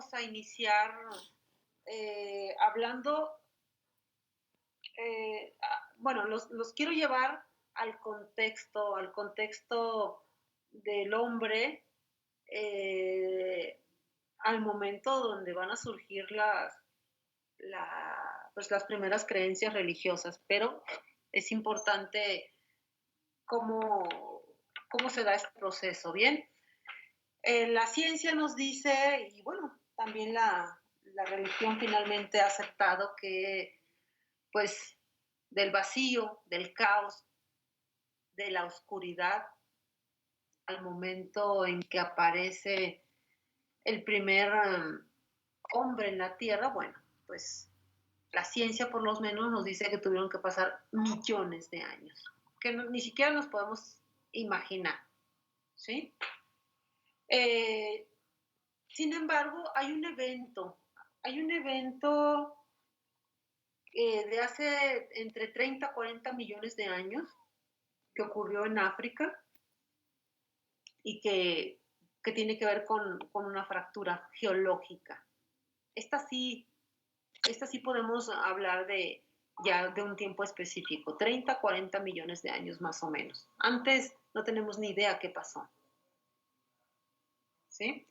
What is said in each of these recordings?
vamos a iniciar hablando, bueno, los quiero llevar al contexto del hombre, eh, al momento donde van a surgir pues las primeras creencias religiosas, pero es importante cómo, cómo se da este proceso, ¿bien? La ciencia nos dice, y bueno, también la religión finalmente ha aceptado que, pues, del vacío, del caos, de la oscuridad, al momento en que aparece el primer hombre en la Tierra, bueno, pues la ciencia por lo menos nos dice que tuvieron que pasar millones de años, que no, ni siquiera nos podemos imaginar, ¿sí? Eh, Sin embargo, hay un evento de hace entre 30 a 40 millones de años que ocurrió en África y que tiene que ver con una fractura geológica. Esta sí, esta sí podemos hablar de ya de un tiempo específico, 30 a 40 millones de años más o menos. Antes no tenemos ni idea qué pasó. ¿Sí?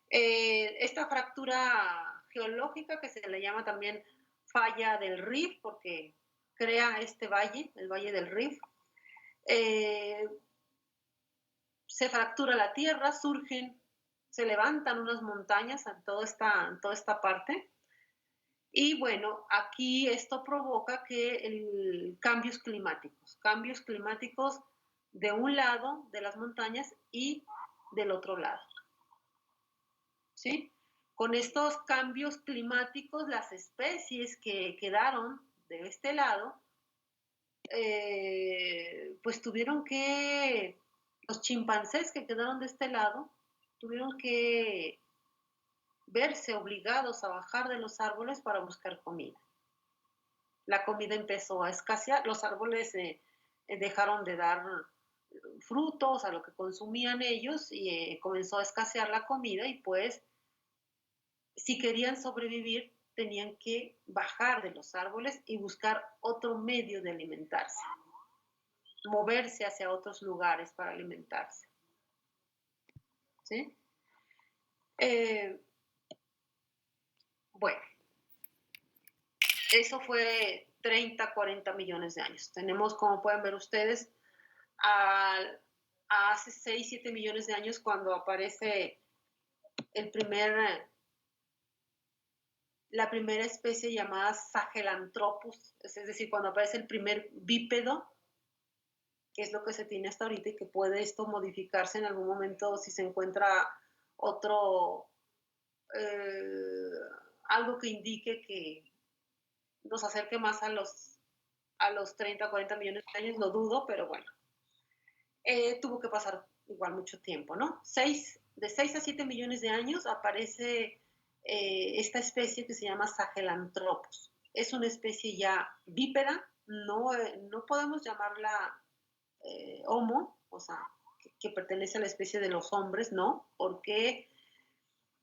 Esta fractura geológica que se le llama también falla del Rift, porque crea este valle, el Valle del Rift, se fractura la tierra, se levantan unas montañas en toda esta parte, y bueno, aquí esto provoca que cambios climáticos de un lado de las montañas y del otro lado. ¿Sí? Con estos cambios climáticos, las especies que quedaron de este lado, pues los chimpancés que quedaron de este lado, tuvieron que verse obligados a bajar de los árboles para buscar comida. La comida empezó a escasear, los árboles dejaron de dar frutos a lo que consumían ellos y comenzó a escasear la comida y pues si querían sobrevivir, tenían que bajar de los árboles y buscar otro medio de alimentarse, moverse hacia otros lugares para alimentarse. ¿Sí? Bueno, eso fue 30, 40 millones de años. Tenemos, como pueden ver ustedes, a hace 6, 7 millones de años cuando aparece la primera especie llamada Sahelanthropus, es decir, cuando aparece el primer bípedo, que es lo que se tiene hasta ahorita y que puede esto modificarse en algún momento si se encuentra otro, algo que indique que nos acerque más a los 30 o 40 millones de años, lo dudo, pero bueno. Tuvo que pasar igual mucho tiempo, ¿no? De 6 a 7 millones de años aparece esta especie que se llama Sahelanthropus. Es una especie ya bípeda, no podemos llamarla homo, o sea, que pertenece a la especie de los hombres, ¿no? Porque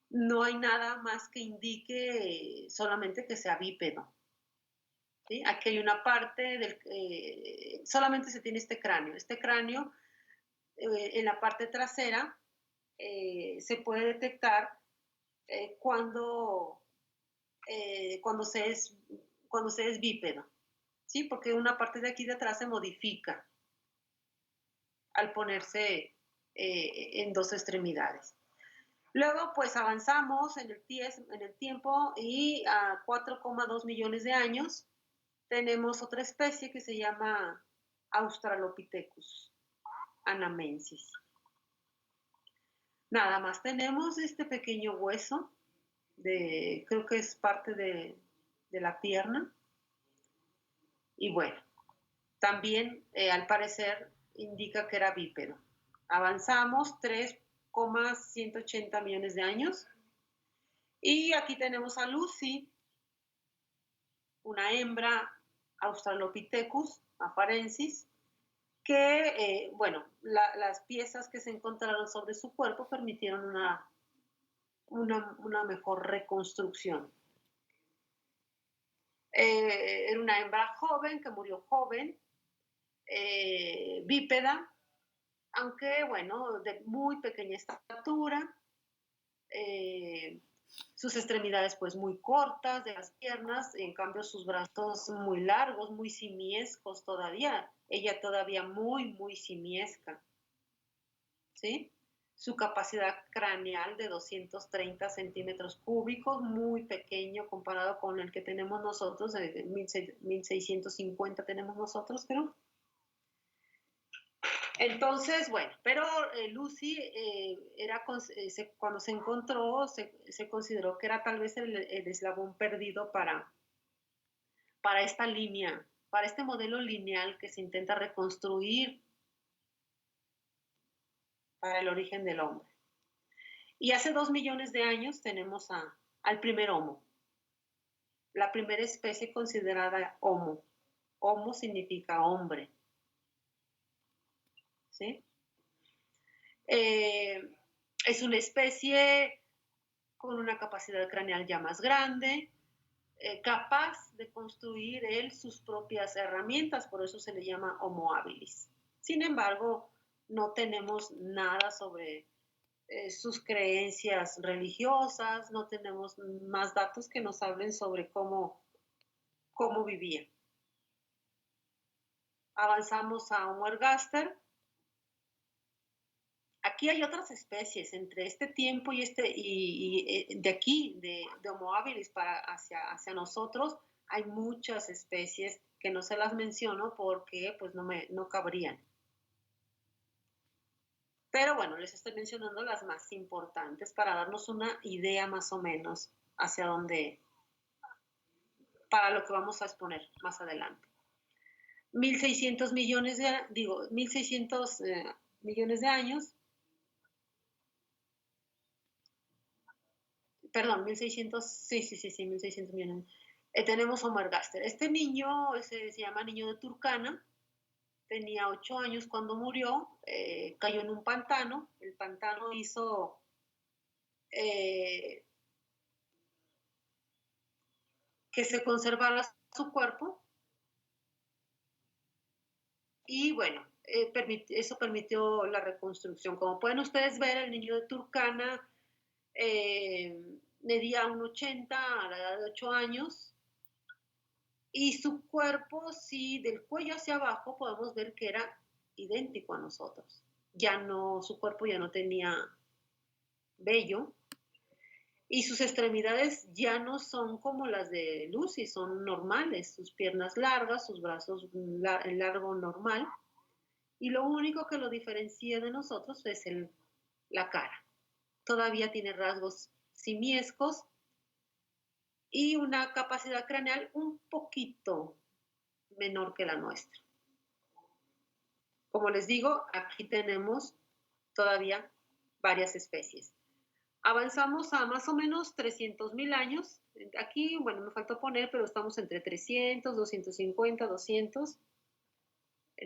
no hay nada más que indique solamente que sea bípedo. ¿Sí? Aquí hay una parte solamente se tiene este cráneo. Este cráneo en la parte trasera se puede detectar cuando se es bípedo, ¿sí? Porque una parte de aquí de atrás se modifica al ponerse en dos extremidades. Luego, pues avanzamos en el tiempo y a 4,2 millones de años tenemos otra especie que se llama Australopithecus anamensis. Nada más tenemos este pequeño hueso, creo que es parte de la pierna. Y bueno, también al parecer indica que era bípedo. Avanzamos 3,180 millones de años. Y aquí tenemos a Lucy, una hembra Australopithecus afarensis, que, bueno, las piezas que se encontraron sobre su cuerpo permitieron una mejor reconstrucción. Era una hembra joven que murió joven, bípeda, aunque bueno, de muy pequeña estatura, sus extremidades pues muy cortas de las piernas, en cambio sus brazos muy largos, muy simiescos todavía, ella todavía muy simiesca, ¿sí? Su capacidad craneal de 230 centímetros cúbicos, muy pequeño comparado con el que tenemos nosotros, de 1650 tenemos nosotros, creo. Entonces, bueno, pero Lucy cuando se encontró, se consideró que era tal vez el eslabón perdido para esta línea, para este modelo lineal que se intenta reconstruir para el origen del hombre. Y hace 2 millones de años tenemos al primer Homo, la primera especie considerada Homo. Homo significa hombre, ¿sí? Es una especie con una capacidad craneal ya más grande, capaz de construir él sus propias herramientas, por eso se le llama Homo habilis. Sin embargo, no tenemos nada sobre sus creencias religiosas, no tenemos más datos que nos hablen sobre cómo vivía. Avanzamos a Homo ergaster. Aquí hay otras especies entre este tiempo y de aquí, de Homo habilis hacia nosotros, hay muchas especies que no se las menciono porque pues no cabrían. Pero bueno, les estoy mencionando las más importantes para darnos una idea más o menos hacia dónde, para lo que vamos a exponer más adelante. 1.600 millones de años, perdón, 1.600, sí, 1.600 millones. Tenemos Homo ergaster. Este niño se llama niño de Turkana, tenía 8 años cuando murió, cayó en un pantano, el pantano hizo que se conservara su cuerpo y bueno, eso permitió la reconstrucción. Como pueden ustedes ver, el niño de Turkana medía 1,80 a la edad de 8 años y su cuerpo, sí, del cuello hacia abajo podemos ver que era idéntico a nosotros. Su cuerpo ya no tenía vello y sus extremidades ya no son como las de Lucy, son normales, sus piernas largas, sus brazos largo normal, y lo único que lo diferencia de nosotros es la cara. Todavía tiene rasgos simiescos y una capacidad craneal un poquito menor que la nuestra. Como les digo, aquí tenemos todavía varias especies. Avanzamos a más o menos 300.000 años. Aquí, bueno, me faltó poner, pero estamos entre 300, 250, 200.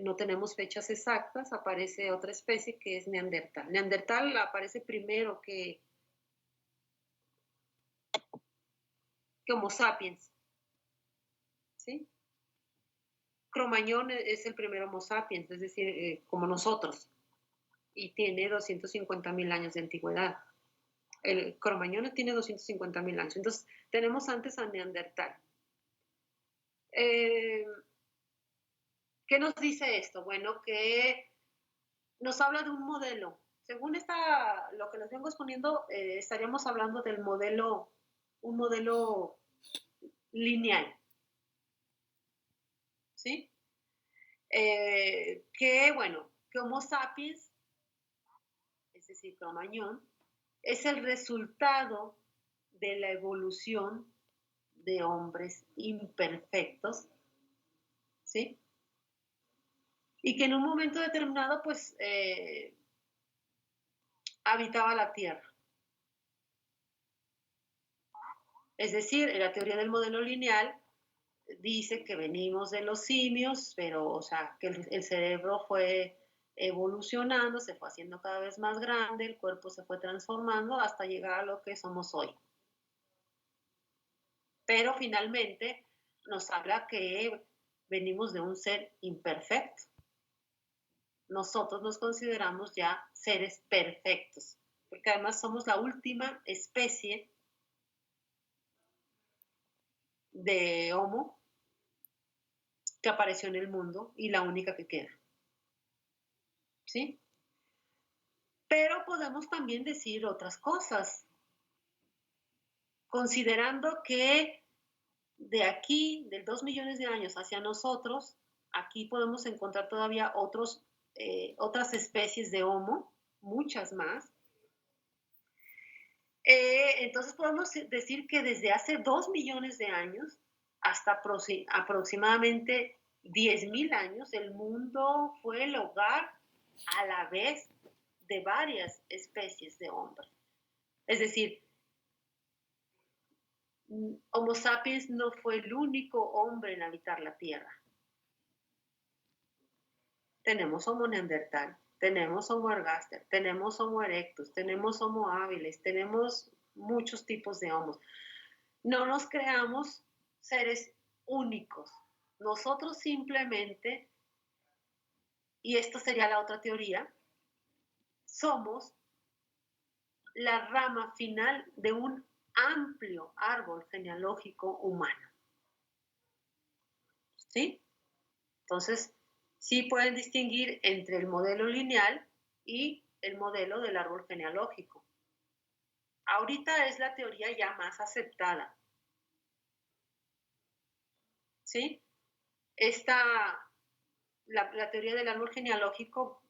No tenemos fechas exactas. Aparece otra especie que es Neandertal. Neandertal aparece primero que Homo sapiens. ¿Sí? Cromañón es el primer Homo sapiens, es decir, como nosotros, y tiene 250.000 años de antigüedad. El Cromañón tiene 250.000 años. Entonces, tenemos antes a Neandertal. ¿Qué nos dice esto? Bueno, que nos habla de un modelo. Según lo que les vengo exponiendo, estaríamos hablando del modelo, un modelo lineal. ¿Sí? Que Homo sapiens, es decir, Cromañón, es el resultado de la evolución de hombres imperfectos, ¿sí? Y que en un momento determinado, pues, habitaba la Tierra. Es decir, la teoría del modelo lineal dice que venimos de los simios, pero, o sea, que el cerebro fue evolucionando, se fue haciendo cada vez más grande, el cuerpo se fue transformando hasta llegar a lo que somos hoy. Pero finalmente nos habla que venimos de un ser imperfecto. Nosotros nos consideramos ya seres perfectos, porque además somos la última especie de Homo que apareció en el mundo y la única que queda. ¿Sí? Pero podemos también decir otras cosas, considerando que de aquí, del 2 millones de años hacia nosotros, aquí podemos encontrar todavía otras especies de Homo, muchas más. Entonces podemos decir que desde hace 2 millones de años hasta aproximadamente 10.000 años, el mundo fue el hogar a la vez de varias especies de hombres. Es decir, Homo sapiens no fue el único hombre en habitar la Tierra. Tenemos Homo neandertal, tenemos Homo ergaster, tenemos Homo erectus, tenemos Homo habilis, tenemos muchos tipos de Homos. No nos creamos seres únicos. Nosotros simplemente, y esto sería la otra teoría, somos la rama final de un amplio árbol genealógico humano. ¿Sí? Entonces, sí pueden distinguir entre el modelo lineal y el modelo del árbol genealógico. Ahorita es la teoría ya más aceptada. ¿Sí? La teoría del árbol genealógico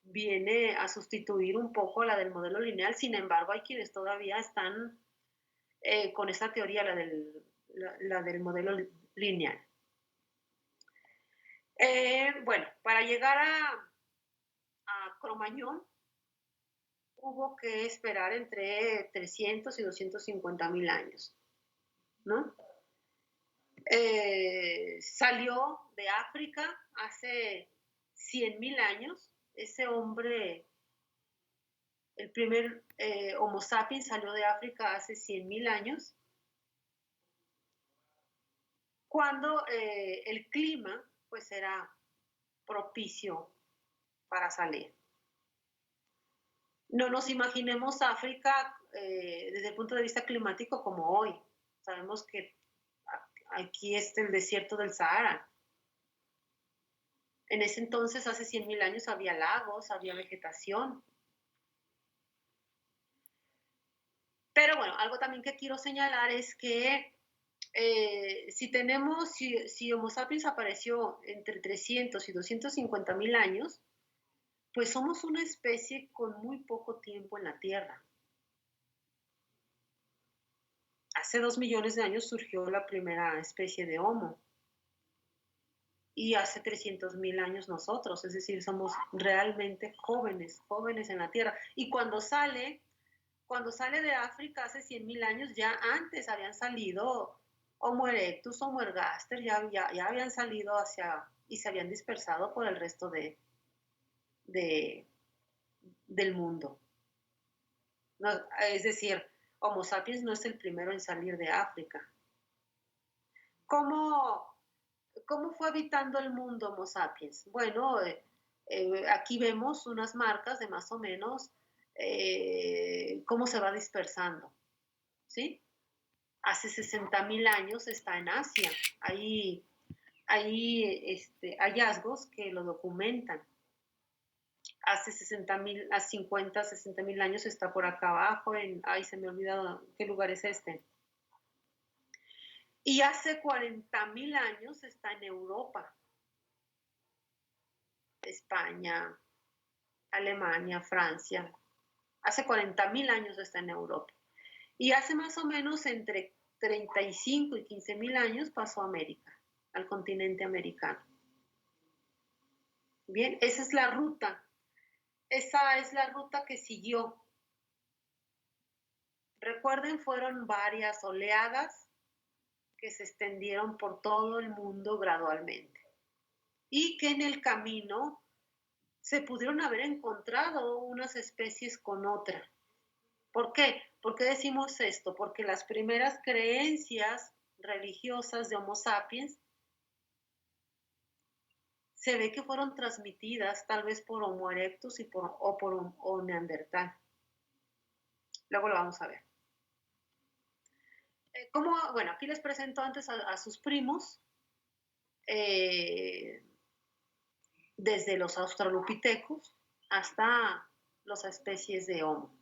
viene a sustituir un poco la del modelo lineal, sin embargo hay quienes todavía están con esta teoría, la del modelo lineal. Bueno, para llegar a Cromañón hubo que esperar entre 300 y 250.000 años, ¿no? Salió de África hace 100.000 años. Ese hombre, el primer Homo sapiens salió de África hace 100.000 años, cuando el clima pues era propicio para salir. No nos imaginemos África desde el punto de vista climático como hoy. Sabemos que aquí está el desierto del Sahara. En ese entonces, hace 100.000 años, había lagos, había vegetación. Pero bueno, algo también que quiero señalar es que si Homo sapiens apareció entre 300 y 250.000 años, pues somos una especie con muy poco tiempo en la Tierra. Hace 2 millones de años surgió la primera especie de Homo. Y hace 300.000 años nosotros, es decir, somos realmente jóvenes en la Tierra. Y cuando sale de África hace 100.000 años, ya antes habían salido Homo erectus, Homo ergaster, ya habían salido y se habían dispersado por el resto del mundo. No, es decir, Homo sapiens no es el primero en salir de África. ¿Cómo fue habitando el mundo Homo sapiens? Bueno, aquí vemos unas marcas de más o menos cómo se va dispersando, ¿sí? Hace 60.000 años está en Asia. Hay hallazgos que lo documentan. Hace 50, 60.000 años está por acá abajo, se me ha olvidado qué lugar es este. Y hace 40.000 años está en Europa. España, Alemania, Francia. Hace 40.000 años está en Europa. Y hace más o menos entre 35 y 15.000 años pasó a América, al continente americano. Bien, esa es la ruta. Esa es la ruta que siguió. Recuerden, fueron varias oleadas que se extendieron por todo el mundo gradualmente. Y que en el camino se pudieron haber encontrado unas especies con otra. ¿Por qué? ¿Por qué decimos esto? Porque las primeras creencias religiosas de Homo sapiens se ve que fueron transmitidas tal vez por Homo erectus o por Neandertal. Luego lo vamos a ver. Bueno, aquí les presento antes a sus primos, desde los australopithecus hasta las especies de Homo.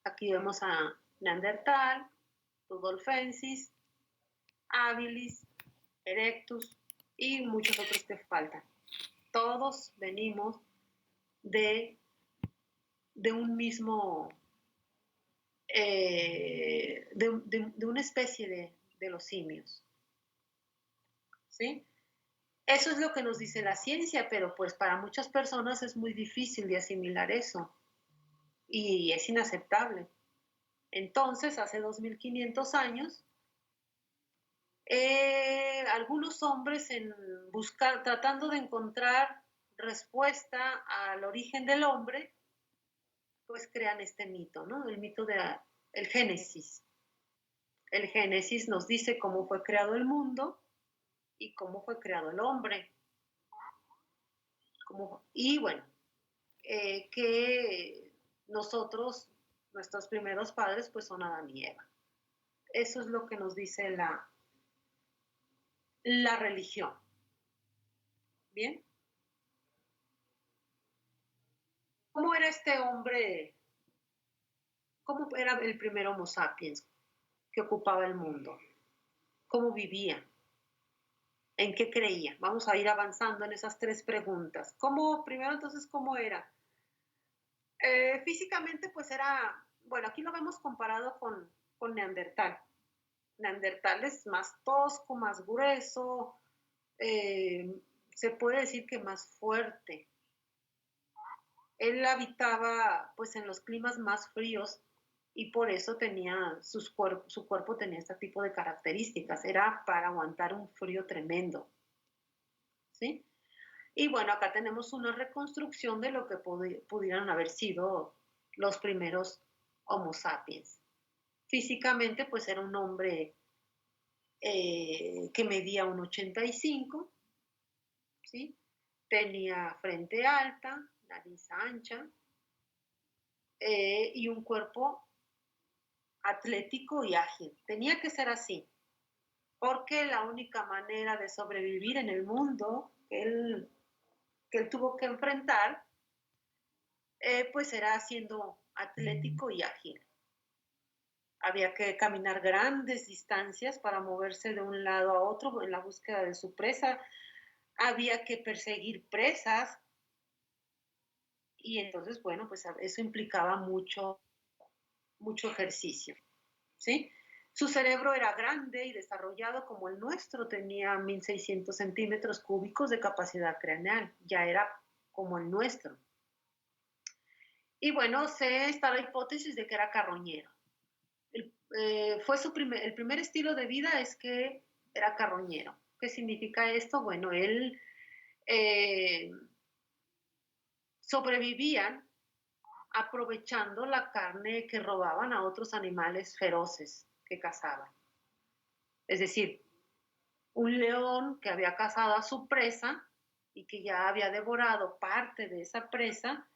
Aquí vemos a Neandertal, Rudolfensis, habilis, erectus y muchos otros que faltan. Todos venimos de un mismo, de una especie de los simios. ¿Sí? Eso es lo que nos dice la ciencia, pero pues para muchas personas es muy difícil de asimilar eso y es inaceptable. Entonces, hace 2500 años, algunos hombres tratando de encontrar respuesta al origen del hombre, pues crean este mito, ¿no? El mito del Génesis. El Génesis nos dice cómo fue creado el mundo y cómo fue creado el hombre. Y bueno, que nosotros, nuestros primeros padres, pues son Adán y Eva. Eso es lo que nos dice la religión. ¿Bien? ¿Cómo era este hombre? ¿Cómo era el primer Homo sapiens que ocupaba el mundo? ¿Cómo vivía? ¿En qué creía? Vamos a ir avanzando en esas tres preguntas. Primero entonces, ¿cómo era? Físicamente, pues era, bueno, aquí lo vemos comparado con Neandertal. Neandertal es más tosco, más grueso, se puede decir que más fuerte. Él habitaba pues en los climas más fríos y por eso tenía su cuerpo tenía este tipo de características, era para aguantar un frío tremendo. ¿Sí? Y bueno, acá tenemos una reconstrucción de lo que pudieran haber sido los primeros Homo sapiens. Físicamente, pues era un hombre que medía 1,85, ¿sí? Tenía frente alta, nariz ancha y un cuerpo atlético y ágil. Tenía que ser así, porque la única manera de sobrevivir en el mundo que él tuvo que enfrentar, pues era siendo atlético y ágil. Había que caminar grandes distancias para moverse de un lado a otro en la búsqueda de su presa. Había que perseguir presas. Y entonces, bueno, pues eso implicaba mucho ejercicio, ¿sí? Su cerebro era grande y desarrollado como el nuestro, tenía 1,600 centímetros cúbicos de capacidad craneal, ya era como el nuestro. Y bueno, está la hipótesis de que era carroñero. El primer estilo de vida es que era carroñero. ¿Qué significa esto? Bueno, él sobrevivían aprovechando la carne que robaban a otros animales feroces que cazaban. Es decir, un león que había cazado a su presa y que ya había devorado parte de esa presa,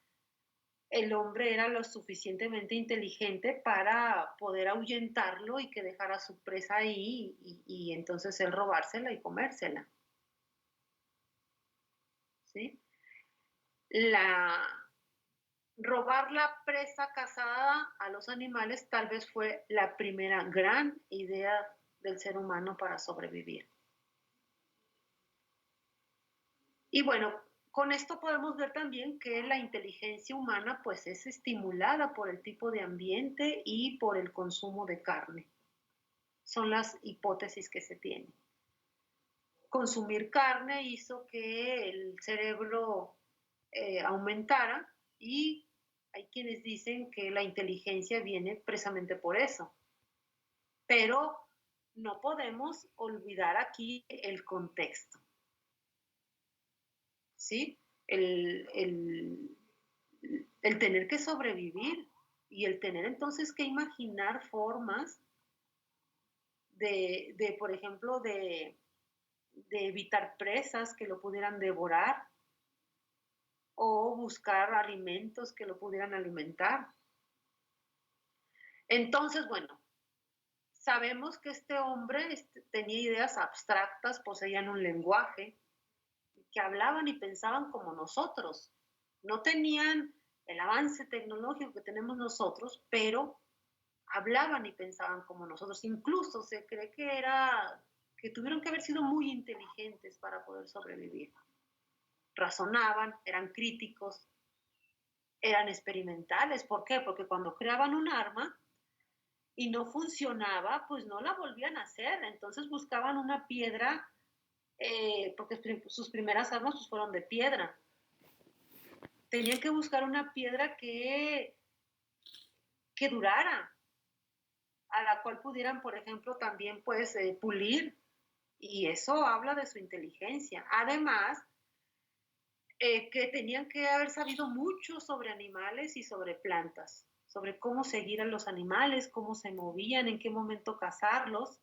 el hombre era lo suficientemente inteligente para poder ahuyentarlo y que dejara su presa ahí y entonces él robársela y comérsela. ¿Sí? Robar la presa cazada a los animales tal vez fue la primera gran idea del ser humano para sobrevivir. Y bueno, con esto podemos ver también que la inteligencia humana pues es estimulada por el tipo de ambiente y por el consumo de carne. Son las hipótesis que se tienen. Consumir carne hizo que el cerebro aumentara y hay quienes dicen que la inteligencia viene precisamente por eso. Pero no podemos olvidar aquí el contexto. ¿Sí? el, el tener que sobrevivir y el tener entonces que imaginar formas por ejemplo, de evitar presas que lo pudieran devorar o buscar alimentos que lo pudieran alimentar. Entonces, bueno, sabemos que este hombre tenía ideas abstractas, poseían un lenguaje, que hablaban y pensaban como nosotros. No tenían el avance tecnológico que tenemos nosotros, pero hablaban y pensaban como nosotros. Incluso se cree que tuvieron que haber sido muy inteligentes para poder sobrevivir. Razonaban, eran críticos, eran experimentales. ¿Por qué? Porque cuando creaban un arma y no funcionaba, pues no la volvían a hacer. Entonces buscaban una piedra, porque sus primeras armas pues, fueron de piedra. Tenían que buscar una piedra que durara, a la cual pudieran, por ejemplo, también pues pulir. Y eso habla de su inteligencia. Además, que tenían que haber sabido mucho sobre animales y sobre plantas, sobre cómo seguir a los animales, cómo se movían, en qué momento cazarlos,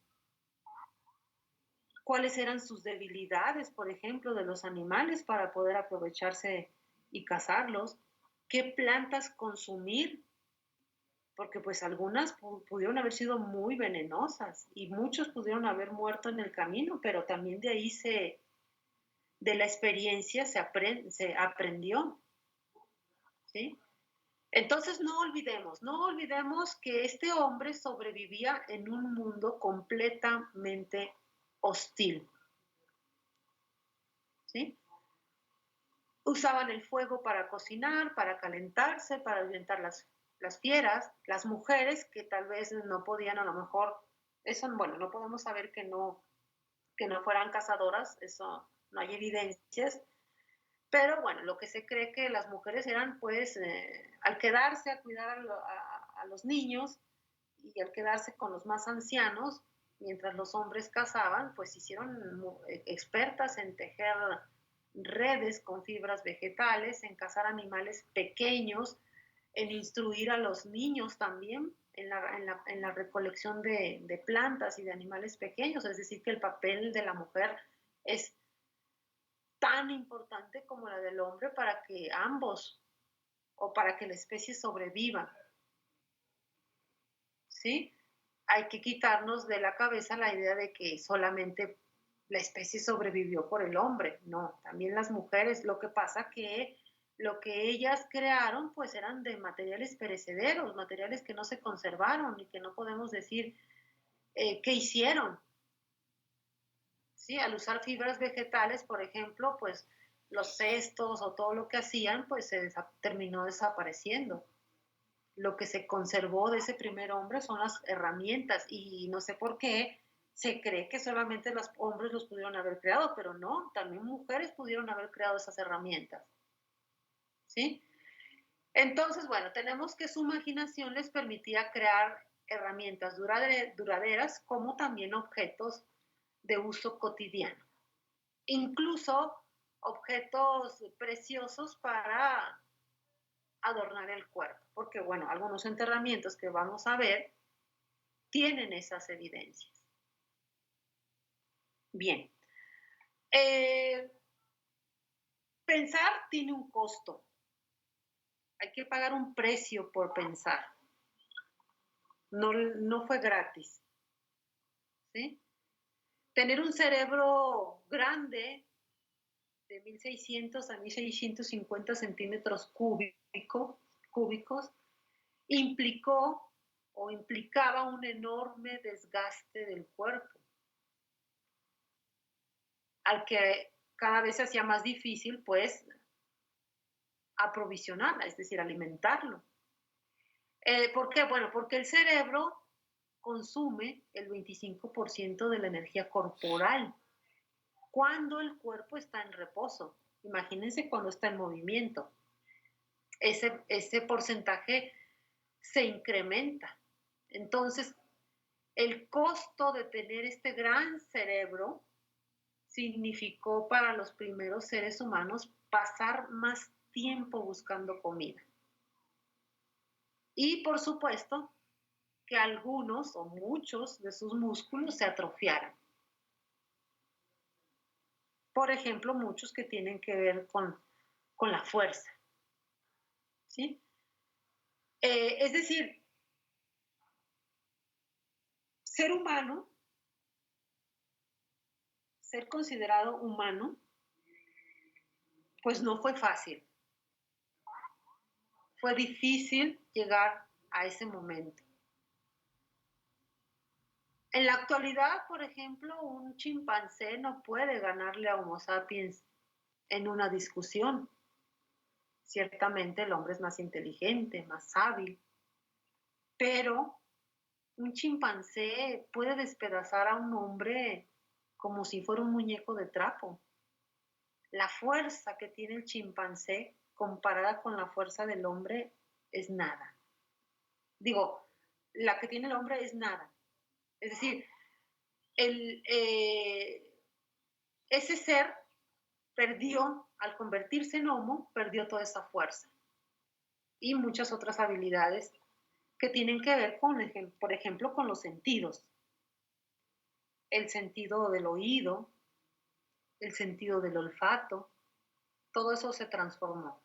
cuáles eran sus debilidades, por ejemplo, de los animales para poder aprovecharse y cazarlos, qué plantas consumir, porque pues algunas pudieron haber sido muy venenosas y muchos pudieron haber muerto en el camino, pero también de ahí de la experiencia se aprendió, ¿sí? Entonces no olvidemos que este hombre sobrevivía en un mundo completamente hostil, ¿sí? Usaban el fuego para cocinar, para calentarse, para ahuyentar las fieras, las mujeres que tal vez no podían a lo mejor, eso, bueno, no podemos saber que no fueran cazadoras, eso no hay evidencias, pero bueno, lo que se cree que las mujeres eran pues, al quedarse a cuidar a los niños y al quedarse con los más ancianos, mientras los hombres cazaban, pues se hicieron expertas en tejer redes con fibras vegetales, en cazar animales pequeños, en instruir a los niños también en la recolección de plantas y de animales pequeños. Es decir, que el papel de la mujer es tan importante como la del hombre para que ambos o para que la especie sobreviva. ¿Sí? Hay que quitarnos de la cabeza la idea de que solamente la especie sobrevivió por el hombre. No, también las mujeres. Lo que pasa que lo que ellas crearon pues eran de materiales perecederos, materiales que no se conservaron y que no podemos decir qué hicieron. ¿Sí? Al usar fibras vegetales, por ejemplo, pues los cestos o todo lo que hacían pues terminó desapareciendo. Lo que se conservó de ese primer hombre son las herramientas y no sé por qué se cree que solamente los hombres los pudieron haber creado, pero no, también mujeres pudieron haber creado esas herramientas. ¿Sí? Entonces, bueno, tenemos que su imaginación les permitía crear herramientas duraderas como también objetos de uso cotidiano. Incluso objetos preciosos para adornar el cuerpo, porque bueno, algunos enterramientos que vamos a ver tienen esas evidencias. Bien, eh, pensar tiene un costo, hay que pagar un precio por pensar, no fue gratis, ¿sí? Tener un cerebro grande de 1600 a 1650 centímetros cúbicos implicó o implicaba un enorme desgaste del cuerpo, al que cada vez se hacía más difícil, pues, aprovisionarla, es decir, alimentarlo. ¿Por qué? Bueno, porque el cerebro consume el 25% de la energía corporal cuando el cuerpo está en reposo. Imagínense cuando está en movimiento. Ese porcentaje se incrementa. Entonces, el costo de tener este gran cerebro significó para los primeros seres humanos pasar más tiempo buscando comida. Y por supuesto que algunos o muchos de sus músculos se atrofiaran. Por ejemplo, muchos que tienen que ver con la fuerza. ¿Sí? Es decir, ser humano, ser considerado humano, pues no fue fácil. Fue difícil llegar a ese momento. En la actualidad, por ejemplo, un chimpancé no puede ganarle a Homo sapiens en una discusión. Ciertamente el hombre es más inteligente, más hábil, pero un chimpancé puede despedazar a un hombre como si fuera un muñeco de trapo. La fuerza que tiene el chimpancé comparada con la fuerza del hombre es nada. Digo, la que tiene el hombre es nada. Es decir, ese ser perdió, al convertirse en homo, perdió toda esa fuerza y muchas otras habilidades que tienen que ver con, por ejemplo, con los sentidos. El sentido del oído, el sentido del olfato, todo eso se transformó.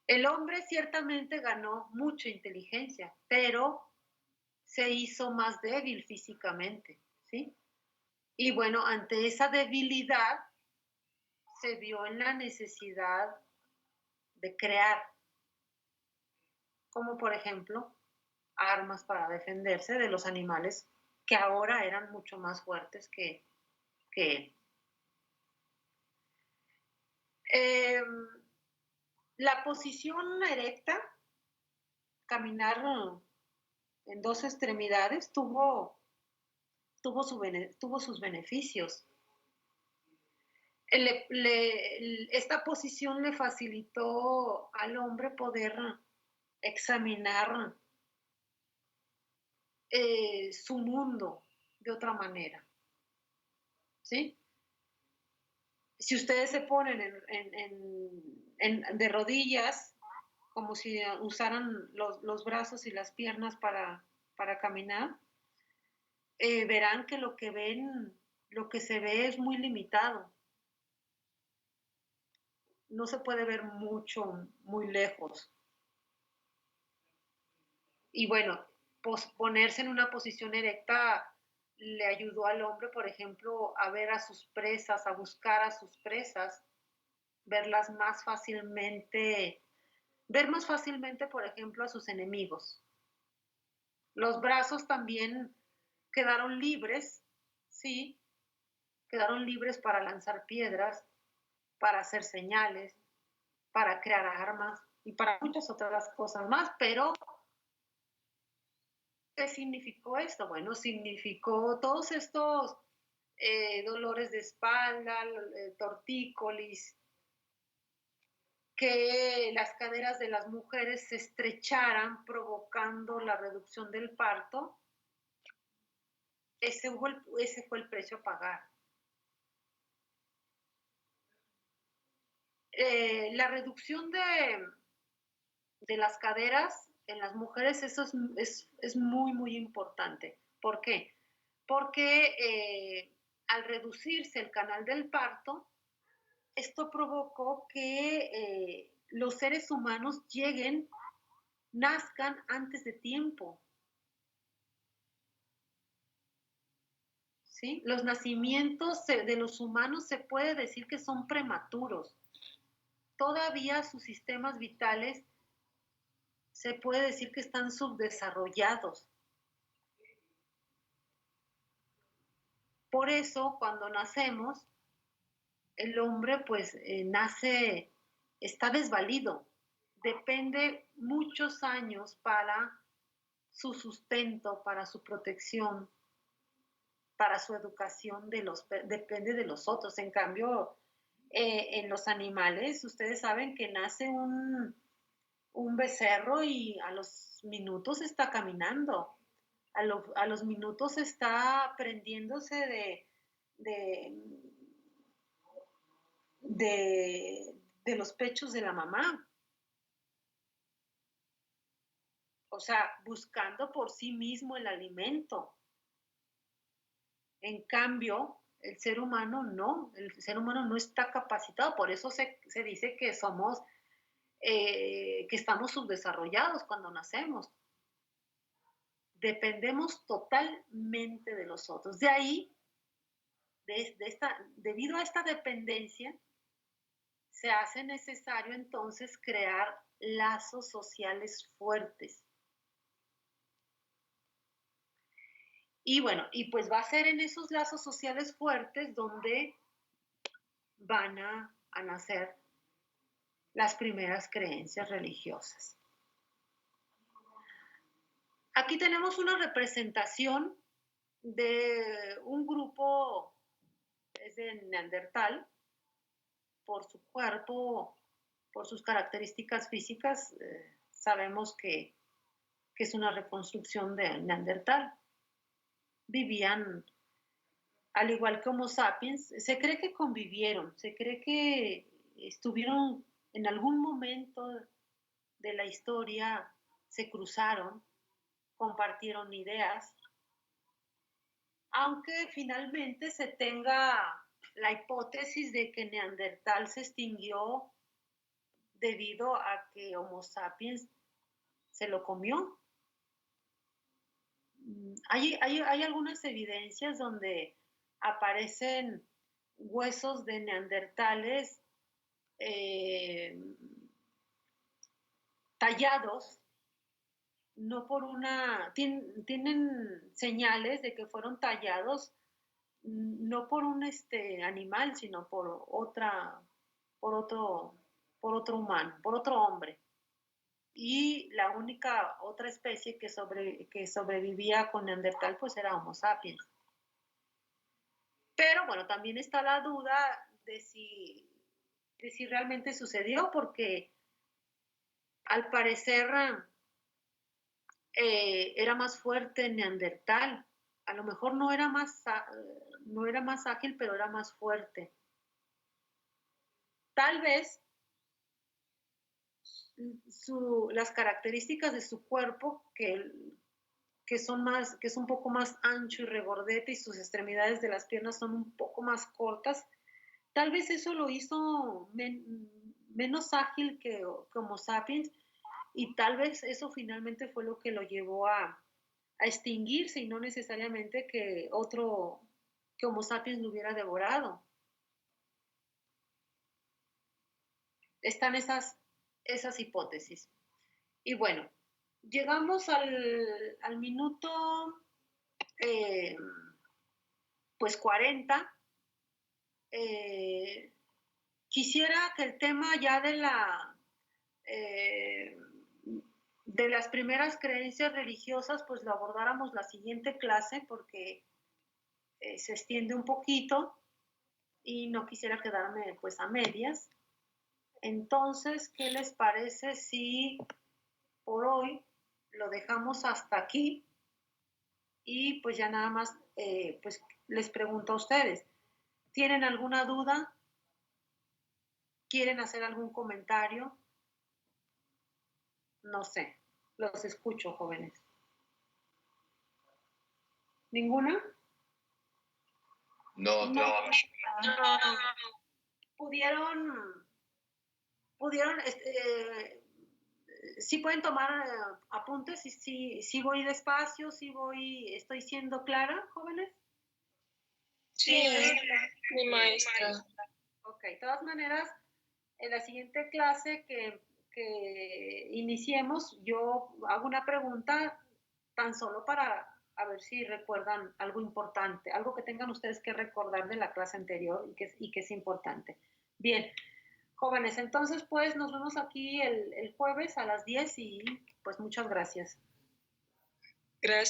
El hombre ciertamente ganó mucha inteligencia, pero se hizo más débil físicamente, ¿sí? Y bueno, ante esa debilidad se vio en la necesidad de crear, como por ejemplo, armas para defenderse de los animales que ahora eran mucho más fuertes que él. La posición erecta, caminar en dos extremidades, tuvo sus beneficios. Esta posición le facilitó al hombre poder examinar su mundo de otra manera. ¿Sí? Si ustedes se ponen de rodillas, como si usaran los brazos y las piernas para caminar, verán que lo que se ve es muy limitado. No se puede ver mucho, muy lejos. Y bueno, ponerse en una posición erecta le ayudó al hombre, por ejemplo, a ver a sus presas, a buscar a sus presas, verlas más fácilmente, ver más fácilmente, por ejemplo, a sus enemigos. Los brazos también quedaron libres, sí, quedaron libres para lanzar piedras, para hacer señales, para crear armas y para muchas otras cosas más, pero ¿qué significó esto? Bueno, significó todos estos dolores de espalda, tortícolis, que las caderas de las mujeres se estrecharan provocando la reducción del parto. Ese fue el precio a pagar. La reducción de las caderas en las mujeres, eso es muy, muy importante. ¿Por qué? Porque al reducirse el canal del parto, esto provocó que los seres humanos nazcan antes de tiempo. ¿Sí? Los nacimientos de los humanos se puede decir que son prematuros. Todavía sus sistemas vitales se puede decir que están subdesarrollados. Por eso, cuando nacemos, el hombre pues nace, está desvalido. Depende muchos años para su sustento, para su protección, para su educación, depende de los otros. En cambio, en los animales, ustedes saben que nace un becerro y a los minutos está caminando, a los minutos está aprendiéndose de de los pechos de la mamá. O sea, buscando por sí mismo el alimento. En cambio, el ser humano no está capacitado, por eso se dice que somos, que estamos subdesarrollados cuando nacemos. Dependemos totalmente de los otros. De ahí, debido a esta dependencia, se hace necesario entonces crear lazos sociales fuertes. Y bueno, y pues va a ser en esos lazos sociales fuertes donde van a nacer las primeras creencias religiosas. Aquí tenemos una representación de un grupo, es de Neandertal, por su cuerpo, por sus características físicas, sabemos que es una reconstrucción de Neandertal. Vivían, al igual que Homo sapiens, se cree que convivieron, se cree que estuvieron en algún momento de la historia, se cruzaron, compartieron ideas, aunque finalmente se tenga la hipótesis de que Neandertal se extinguió debido a que Homo sapiens se lo comió. Hay algunas evidencias donde aparecen huesos de neandertales tallados, no por tienen señales de que fueron tallados no por un animal, sino por otro humano, por otro hombre. Y la única otra especie que sobrevivía con Neandertal pues era Homo sapiens. Pero bueno, también está la duda de si realmente sucedió, porque al parecer era más fuerte Neandertal. A lo mejor no era más ágil, pero era más fuerte. Tal vez las características de su cuerpo, que es un poco más ancho y regordete, y sus extremidades de las piernas son un poco más cortas, tal vez eso lo hizo menos ágil que Homo sapiens, y tal vez eso finalmente fue lo que lo llevó a extinguirse, y no necesariamente que Homo sapiens lo hubiera devorado. Están esas hipótesis. Y bueno, llegamos al minuto pues 40. Quisiera que el tema ya de las primeras creencias religiosas pues lo abordáramos la siguiente clase, porque se extiende un poquito y no quisiera quedarme pues a medias. Entonces, ¿qué les parece si por hoy lo dejamos hasta aquí? Y pues ya nada más pues les pregunto a ustedes, ¿tienen alguna duda? ¿Quieren hacer algún comentario? No sé, los escucho, jóvenes. ¿Ninguna? No. ¿Pudieron sí pueden tomar apuntes? ¿Sí voy despacio? ¿Estoy siendo clara, jóvenes? Sí, mi maestra. Ok, de todas maneras, en la siguiente clase que iniciemos, yo hago una pregunta tan solo para a ver si recuerdan algo importante, algo que tengan ustedes que recordar de la clase anterior y que es importante. Bien, jóvenes, entonces pues nos vemos aquí el jueves a las 10 y pues muchas gracias. Gracias.